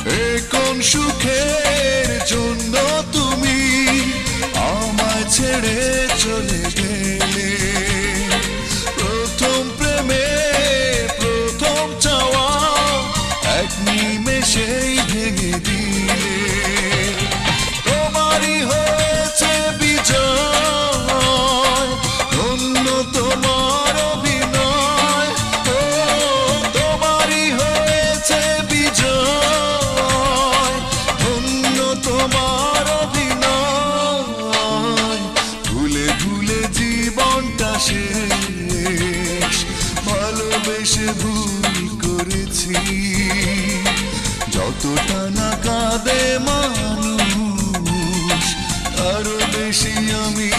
এ কোন সুখের জন্য তুমি আমায় ছেড়ে চলে গেলে? প্রথম প্রেমে প্রথম চাওয়া এক নিমেষেই ভেঙে দিলে। তোমারই হয়েছে বিজয়, ধন্য তোমার অভিনয়। ও তোমারই হয়েছে বিজয়, ধন্য তোমার অভিনয়। ভুলে ভুলে জীবনটা শেষ, ভালোবেসে ভুল করেছি। যতটা না কাঁদে মানুষ, আরো বেশি আমি